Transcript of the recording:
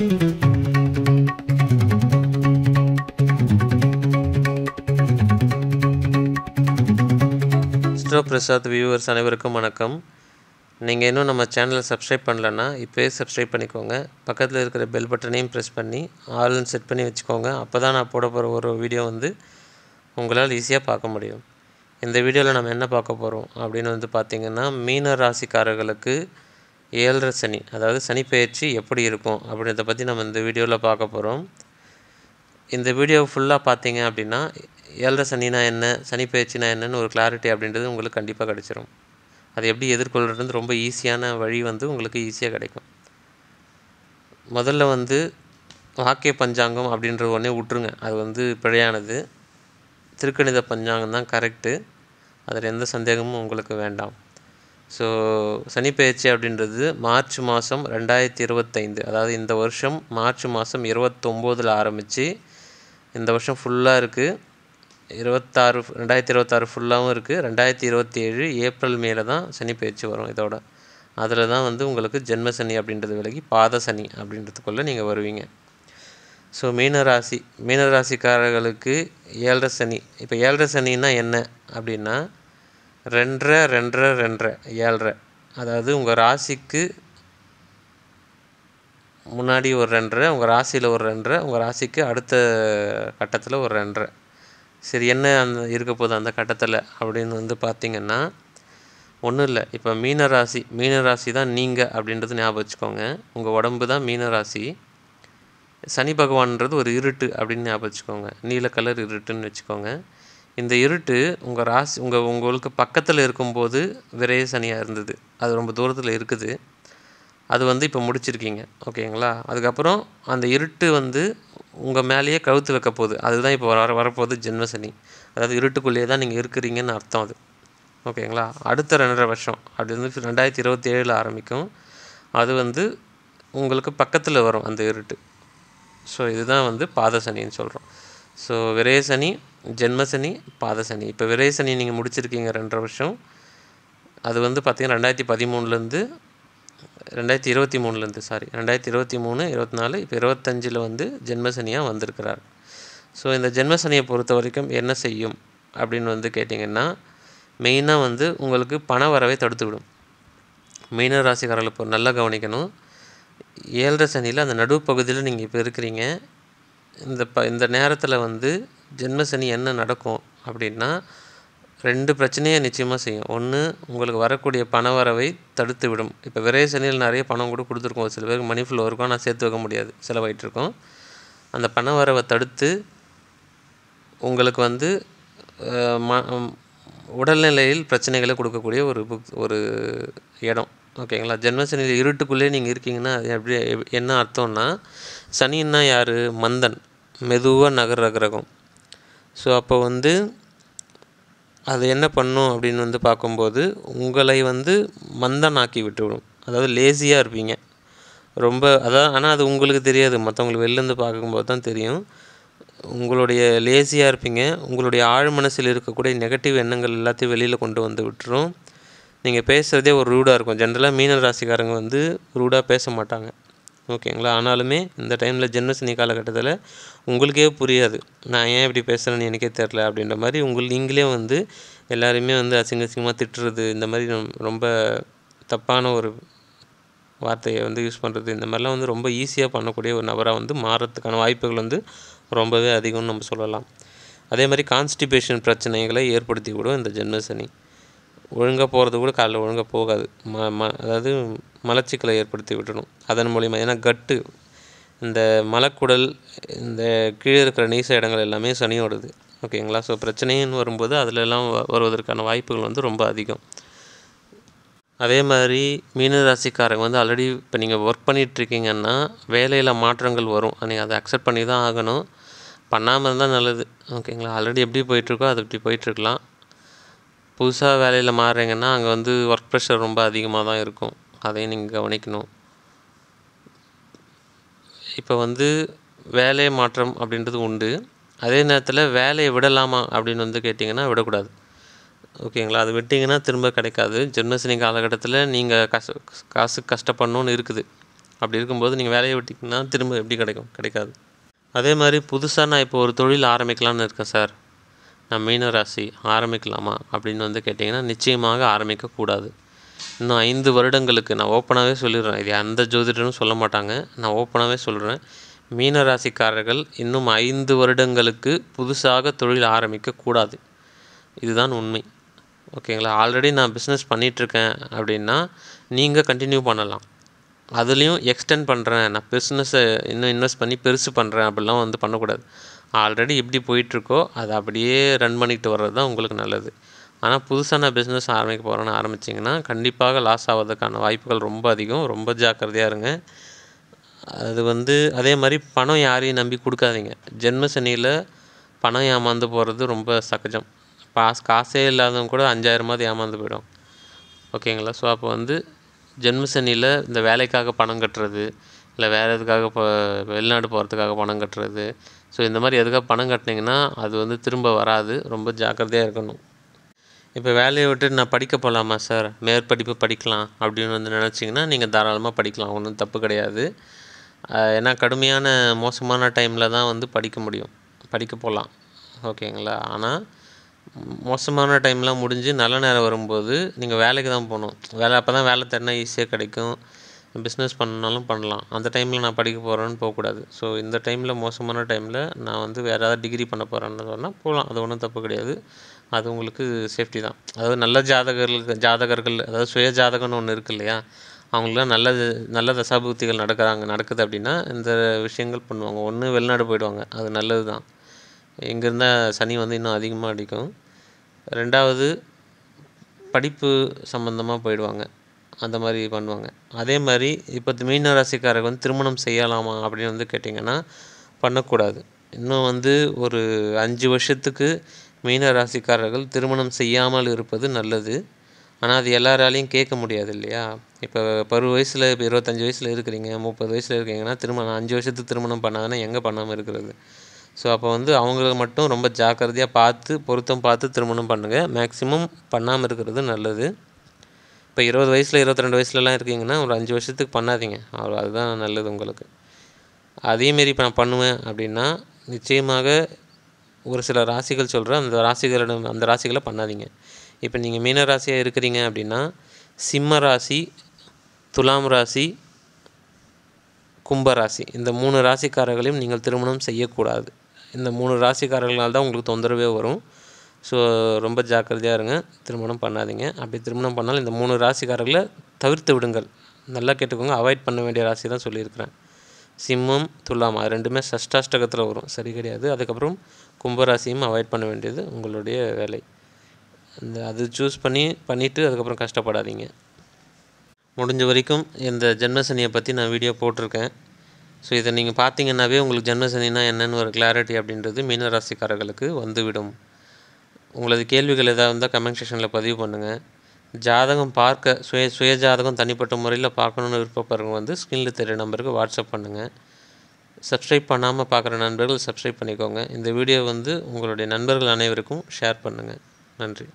Astro Prasad viewers அனைவருக்கும் வணக்கம். நீங்கள் இன்னும் நம்ம சேனலை சப்ஸ்கிரைப் பண்ணலன்னா இப்போயே சப்ஸ்கிரைப் பண்ணிக்கோங்க. பக்கத்தில் இருக்கிற பெல் பட்டனையும் ப்ரெஸ் பண்ணி ஆல்னு செட் பண்ணி வச்சுக்கோங்க. அப்போ தான் நான் போட போகிற ஒரு வீடியோ உங்களால் ஈஸியாக பார்க்க முடியும். இந்த வீடியோவில் நம்ம என்ன பார்க்க போகிறோம் அப்படின்னு பார்த்திங்கன்னா, மீன ராசிக்காரர்களுக்கு 7.5 சனி, அதாவது சனி பெயர்ச்சி எப்படி இருக்கும் அப்படின்றத பற்றி நம்ம இந்த வீடியோவில் பார்க்க போகிறோம். இந்த வீடியோ ஃபுல்லாக பார்த்தீங்க அப்படின்னா 7.5 சனினா என்ன, சனி பெயர்ச்சினா என்னன்னு ஒரு கிளாரிட்டி அப்படின்றது உங்களுக்கு கண்டிப்பாக கிடைச்சிரும். அதை எப்படி எதிர்கொள்கிறது ரொம்ப ஈஸியான வழி உங்களுக்கு ஈஸியாக கிடைக்கும். முதல்ல வாக்கிய பஞ்சாங்கம் அப்படின்ற ஒன்றே விட்டுருங்க, அது பிழையானது. திருக்கணித பஞ்சாங்கம் தான் கரெக்டு, அதில் எந்த சந்தேகமும் உங்களுக்கு வேண்டாம். ஸோ சனி பெயர்ச்சி அப்படின்றது மார்ச் மாதம் 2025, அதாவது இந்த வருஷம் மார்ச் மாதம் 29 ஆரம்பித்து இந்த வருஷம் ஃபுல்லாக இருக்குது. 2026 ஃபுல்லாகவும் இருக்குது. 2027 ஏப்ரல் மேலே தான் சனி பெயர்ச்சி வரும். இதோட அதில் தான் உங்களுக்கு ஜென்ம சனி அப்படின்றது விலகி பாத சனி அப்படின்றதுக்குள்ளே நீங்கள் வருவீங்க. ஸோ மீனராசிக்காரர்களுக்கு 7.5 சனி. இப்போ 7.5 சனின்னா என்ன அப்படின்னா 2.5 அதாவது உங்கள் ராசிக்கு முன்னாடி ஒரு 2.5, உங்கள் ராசியில் ஒரு 2.5, உங்கள் ராசிக்கு அடுத்த கட்டத்தில் ஒரு 2.5. சரி, என்ன இருக்க போகுது அந்த கட்டத்தில் அப்படின்னு பார்த்திங்கன்னா ஒன்றும் இல்லை. இப்போ மீனராசி தான் நீங்கள் அப்படின்றது ஞாபகம் வச்சுக்கோங்க. உங்கள் உடம்பு தான் மீனராசி. சனி பகவான்ன்றது ஒரு இருட்டு அப்படின்னு ஞாபகம் வச்சுக்கோங்க. நீல கலர் இருட்டுன்னு வச்சுக்கோங்க. இந்த இருட்டு உங்கள் ராசி உங்களுக்கு பக்கத்தில் இருக்கும்போது விரைய சனியாக இருந்தது. அது ரொம்ப தூரத்தில் இருக்குது. அது இப்போ முடிச்சிருக்கீங்க, ஓகேங்களா? அதுக்கப்புறம் அந்த இருட்டு உங்கள் மேலேயே கவுத்து வைக்க போகுது. அதுதான் இப்போ வரப்போகுது ஜென்ம சனி. அதாவது இருட்டுக்குள்ளேயே தான் நீங்கள் இருக்கிறீங்கன்னு அர்த்தம் அது, ஓகேங்களா? அடுத்த 2.5 வருஷம் அப்படி 2027 ஆரம்பிக்கும். அது உங்களுக்கு பக்கத்தில் வரும் அந்த இருட்டு. ஸோ இதுதான் பாத சனின்னு சொல்கிறோம். ஸோ விரைய சனி, ஜென்ம சனி, பாத சனி. இப்போ விரைய சனி நீங்கள் முடிச்சிருக்கீங்க 2.5 வருஷம். அது பார்த்திங்கன்னா 2013 2023 2023, 24, இப்போ 25 ஜென்ம சனியாக வந்திருக்கிறார். ஸோ இந்த ஜென்ம சனியை பொறுத்த வரைக்கும் என்ன செய்யும் அப்படின்னு கேட்டிங்கன்னா, மெயினாக உங்களுக்கு பண வரவை தடுத்து விடும். மீன ராசிக்காரர்கள் இப்போ நல்லா கவனிக்கணும். 7.5 சனியில் அந்த நடுப்பகுதியில் நீங்கள் இப்போ இருக்கிறீங்க. இந்த நேரத்தில் ஜென்ம சனி என்ன நடக்கும் அப்படின்னா 2 பிரச்சனையை நிச்சயமாக செய்யும். ஒன்று, உங்களுக்கு வரக்கூடிய பண வரவை தடுத்து விடும். இப்போ விரைய சனியில் நிறைய பணம் கூட கொடுத்துருக்கோம். சில பேருக்கு மணி ஃப்ளோ இருக்கும், ஆனால் சேர்த்து வைக்க முடியாது, செலவாயிட்டிருக்கும். அந்த பண வரவை தடுத்து உங்களுக்கு உடல்நிலையில் பிரச்சனைகளை கொடுக்கக்கூடிய ஒரு இடம், ஓகேங்களா? ஜென்மசனியில் இருட்டுக்குள்ளே நீங்கள் இருக்கீங்கன்னா அது எப்படி என்ன அர்த்தம்னா, சனின்னா யார்? மந்தன், மெதுவாக நகர்ற கிரகம். ஸோ அப்போ அது என்ன பண்ணும் அப்படின்னு பார்க்கும்போது உங்களை மந்தனாக்கி விட்டுவிடும். அதாவது லேசியாக இருப்பீங்க ரொம்ப. ஆனால் அது உங்களுக்கு தெரியாது, மற்றவங்களுக்கு வெளிலேருந்து பார்க்கும்போது தான் தெரியும். உங்களுடைய லேசியாக இருப்பீங்க. உங்களுடைய ஆழ் மனசில் இருக்கக்கூடிய நெகட்டிவ் எண்ணங்கள் எல்லாத்தையும் வெளியில் கொண்டு விட்டுரும். நீங்கள் பேசுகிறதே ஒரு ரூடாக இருக்கும். ஜென்ரலாக மீன ராசிக்காரங்க ரூடாக பேச மாட்டாங்க, ஓகேங்களா? ஆனாலுமே இந்த டைமில் ஜென்மசனி காலகட்டத்தில் உங்களுக்கே புரியாது, நான் ஏன் இப்படி பேசுகிறேன்னு எனக்கே தெரில அப்படின்ற மாதிரி நீங்களே எல்லாருமே அசிங்கமாக திட்டுறது, இந்த மாதிரி ரொம்ப தப்பான ஒரு வார்த்தையை யூஸ் பண்ணுறது, இந்த மாதிரிலாம் ரொம்ப ஈஸியாக பண்ணக்கூடிய ஒரு நபராக மாறத்துக்கான வாய்ப்புகள் ரொம்பவே அதிகம்னு நம்ம சொல்லலாம். அதே மாதிரி கான்ஸ்டிபேஷன் பிரச்சனைகளை ஏற்படுத்தி விடும் இந்த ஜென்மசனி. ஒழுங்காக போகிறது கூட காலைல ஒழுங்காக போகாது. அதாவது மலச்சிக்கலை ஏற்படுத்தி விட்டுடும் அதன் மூலிமா. ஏன்னா கட்டு, இந்த மலக்குடல், இந்த கீழே இருக்கிற நீச இடங்கள் எல்லாமே சனியோடுது, ஓகேங்களா? ஸோ பிரச்சனைன்னு வரும்போது அதிலெல்லாம் வருவதற்கான வாய்ப்புகள் ரொம்ப அதிகம். அதே மாதிரி மீனராசிக்காரங்க ஆல்ரெடி இப்போ நீங்கள் ஒர்க் பண்ணிகிட்ருக்கீங்கன்னா வேலையில் மாற்றங்கள் வரும். நீங்கள் அதை அக்செப்ட் பண்ணி தான் ஆகணும். பண்ணாமல் இருந்தால் நல்லது, ஓகேங்களா? ஆல்ரெடி எப்படி போயிட்டுருக்கோ அது இப்படி போயிட்டுருக்கலாம். புதுசாக வேலையில் மாறுறீங்கன்னா அங்கே ஒர்க் ப்ரெஷர் ரொம்ப அதிகமாக தான் இருக்கும். அதையும் நீங்கள் கவனிக்கணும். இப்போ வேலை மாற்றம் அப்படின்றது உண்டு. அதே நேரத்தில் வேலையை விடலாமா அப்படின்னு கேட்டிங்கன்னா விடக்கூடாது, ஓகேங்களா? அது விட்டிங்கன்னா திரும்ப கிடைக்காது. ஜென்மசனி காலகட்டத்தில் நீங்கள் காசு கஷ்டப்படணுன்னு இருக்குது. அப்படி இருக்கும்போது நீங்கள் வேலையை விட்டிங்கன்னா திரும்ப எப்படி கிடைக்கும்? கிடைக்காது. அதே மாதிரி புதுசாக நான் இப்போ ஒரு தொழில் ஆரம்பிக்கலான்னு இருக்கேன் சார், நான் மீன ராசி ஆரம்பிக்கலாமா அப்படின்னு வந்து கேட்டிங்கன்னா, நிச்சயமாக ஆரம்பிக்கக்கூடாது. இன்னும் 5 வருடங்களுக்கு நான் ஓப்பனாகவே சொல்லிடுறேன். இது எந்த ஜோதிடரும் சொல்ல மாட்டாங்க. நான் ஓப்பனாகவே சொல்கிறேன். மீன ராசிக்காரர்கள் இன்னும் 5 வருடங்களுக்கு புதுசாக தொழில் ஆரம்பிக்கக்கூடாது. இதுதான் உண்மை. ஓகேங்களா? ஆல்ரெடி நான் பிஸ்னஸ் பண்ணிகிட்ருக்கேன் அப்படின்னா நீங்கள் கண்டினியூ பண்ணலாம். அதுலேயும் எக்ஸ்டெண்ட் பண்ணுறேன், நான் பிஸ்னஸை இன்னும் இன்வெஸ்ட் பண்ணி பெருசு பண்ணுறேன் அப்படிலாம் வந்து பண்ணக்கூடாது. ஆல்ரெடி எப்படி போயிட்டுருக்கோ அதை அப்படியே ரன் பண்ணிக்கிட்டு வர்றது தான் உங்களுக்கு நல்லது. ஆனால் புதுசாக நான் பிஸ்னஸ் ஆரம்பிக்க போகிறேன்னு ஆரம்பிச்சிங்கன்னா கண்டிப்பாக லாஸ் ஆகிறதுக்கான வாய்ப்புகள் ரொம்ப அதிகம். ரொம்ப ஜாக்கிரதையாக இருங்க. அது வந்து அதே மாதிரி பணம் யாரையும் நம்பி கொடுக்காதீங்க. ஜென்ம சனியில் பணம் ஏமாந்து போகிறது ரொம்ப சகஜம். காசே இல்லாதவங்க கூட 5000மாவது ஏமாந்து போயிடும். ஓகேங்களா? ஸோ அப்போ வந்து ஜென்ம சனியில் இந்த வேலைக்காக பணம் கட்டுறது, இல்லை வேறு எதுக்காக இப்போ வெளிநாடு போகிறதுக்காக பணம் கட்டுறது, ஸோ இந்த மாதிரி எதுக்காக பணம் கட்டினீங்கன்னா அது வந்து திரும்ப வராது. ரொம்ப ஜாக்கிரதையாக இருக்கணும். இப்போ வேலையை விட்டு நான் படிக்க போகலாமா சார், மேற்படிப்பு படிக்கலாம் அப்படின்னு வந்து நினச்சிங்கன்னா நீங்கள் தாராளமாக படிக்கலாம், ஒன்றும் தப்பு கிடையாது. ஏன்னா கடுமையான மோசமான டைமில் தான் வந்து படிக்க முடியும், படிக்க போகலாம். ஓகேங்களா? ஆனால் மோசமான டைம்லாம் முடிஞ்சு நல்ல நேரம் வரும்போது நீங்கள் வேலைக்கு தான் போகணும். அப்போ தான் வேலை தேடினா ஈஸியாக கிடைக்கும். பிஸ்னஸ் பண்ணனாலும் பண்ணலாம். அந்த டைமில் நான் படிக்க போகிறேன்னு போகக்கூடாது. ஸோ இந்த டைமில் மோசமான டைமில் நான் வந்து வேறு ஏதாவது டிகிரி பண்ண போகிறேன்னு சொன்னால் போகலாம். அது ஒன்றும் தப்பு கிடையாது. அது உங்களுக்கு சேஃப்டி தான். அதாவது நல்ல ஜாதகர்கள் அதாவது சுய ஜாதகம்னு ஒன்று இருக்குது இல்லையா, அவங்களுக்குலாம் நல்ல தசாபுக்திகள் நடக்குது அப்படின்னா இந்த விஷயங்கள் பண்ணுவாங்க. ஒன்று வெளிநாடு போயிடுவாங்க, அது நல்லது தான். இங்கே இருந்தால் சனி வந்து இன்னும் அதிகமாக அடிக்கும். 2வது படிப்பு சம்மந்தமாக போயிடுவாங்க, அந்த மாதிரி பண்ணுவாங்க. அதே மாதிரி இப்போ மீன ராசிக்காரர்கள் வந்து திருமணம் செய்யலாமா அப்படின்னு வந்து கேட்டிங்கன்னா பண்ணக்கூடாது. இன்னும் வந்து ஒரு 5 வருஷத்துக்கு மீன ராசிக்காரர்கள் திருமணம் செய்யாமல் இருப்பது நல்லது. ஆனால் அது எல்லாராலையும் கேட்க முடியாது இல்லையா? இப்போ பருவ வயசில் இப்போ 25 வயசில் இருக்கிறீங்க, 30 வயசில் இருக்கீங்கன்னா திருமணம் 5 வருஷத்துக்கு திருமணம் பண்ணாங்கன்னா எங்கே பண்ணாமல் இருக்கிறது? ஸோ அப்போ வந்து அவங்கள மட்டும் ரொம்ப ஜாக்கிரதையாக பொருத்தம் பார்த்து திருமணம் பண்ணுங்கள். மேக்ஸிமம் பண்ணாமல் இருக்கிறது நல்லது. இப்போ 20 வயசில் 22 வயசுலலாம் இருக்கீங்கன்னா ஒரு 5 வருஷத்துக்கு பண்ணாதீங்க, அதுதான் நல்லது உங்களுக்கு. அதேமாரி இப்போ நான் பண்ணுவேன் அப்படின்னா நிச்சயமாக ஒரு சில ராசிகள் சொல்கிறேன், அந்த ராசிகளை பண்ணாதீங்க. இப்போ நீங்கள் மீன ராசியாக இருக்கிறீங்க அப்படின்னா சிம்ம ராசி, துலாம் ராசி, கும்பராசி, இந்த 3 ராசிக்காரர்களையும் நீங்கள் திருமணம் செய்யக்கூடாது. இந்த 3 ராசிக்காரர்களால் தான் உங்களுக்கு தொந்தரவே வரும். ஸோ ரொம்ப ஜாக்கிரதையாக இருங்க, திருமணம் பண்ணாதீங்க. அப்படி திருமணம் பண்ணாலும் இந்த 3 ராசிக்காரர்களை தவிர்த்து விடுங்கள். நல்லா கேட்டுக்கோங்க, அவாய்ட் பண்ண வேண்டிய ராசி தான் சொல்லியிருக்கிறேன். சிம்மம், துலாம் அது 2மே சஷ்டாஷ்டகத்தில் வரும், சரி கிடையாது. அதுக்கப்புறம் கும்பராசியும் அவாய்ட் பண்ண வேண்டியது உங்களுடைய வேலை. அது சூஸ் பண்ணிவிட்டு அதுக்கப்புறம் கஷ்டப்படாதீங்க. முடிஞ்ச வரைக்கும் இந்த ஜென்மசனியை பற்றி நான் வீடியோ போட்டிருக்கேன். ஸோ இதை நீங்கள் பார்த்தீங்கன்னாவே உங்களுக்கு ஜென்மசனினா என்னென்னு ஒரு கிளாரிட்டி அப்படின்றது மீனராசிக்காரர்களுக்கு வந்துவிடும். உங்களது கேள்விகள் எதாவது இருந்தால் கமெண்ட் செக்ஷனில் பதிவு பண்ணுங்கள். ஜாதகம் பார்க்க சுய ஜாதகம் தனிப்பட்ட முறையில் பார்க்கணுன்னு விருப்பப்படுறவங்க வந்து ஸ்க்ரீனில் தெரிய நம்பருக்கு வாட்ஸ்அப் பண்ணுங்கள். சப்ஸ்கிரைப் பண்ணாமல் பார்க்குற நண்பர்கள் சப்ஸ்கிரைப் பண்ணிக்கோங்க. இந்த வீடியோ வந்து உங்களுடைய நண்பர்கள் அனைவருக்கும் ஷேர் பண்ணுங்கள். நன்றி.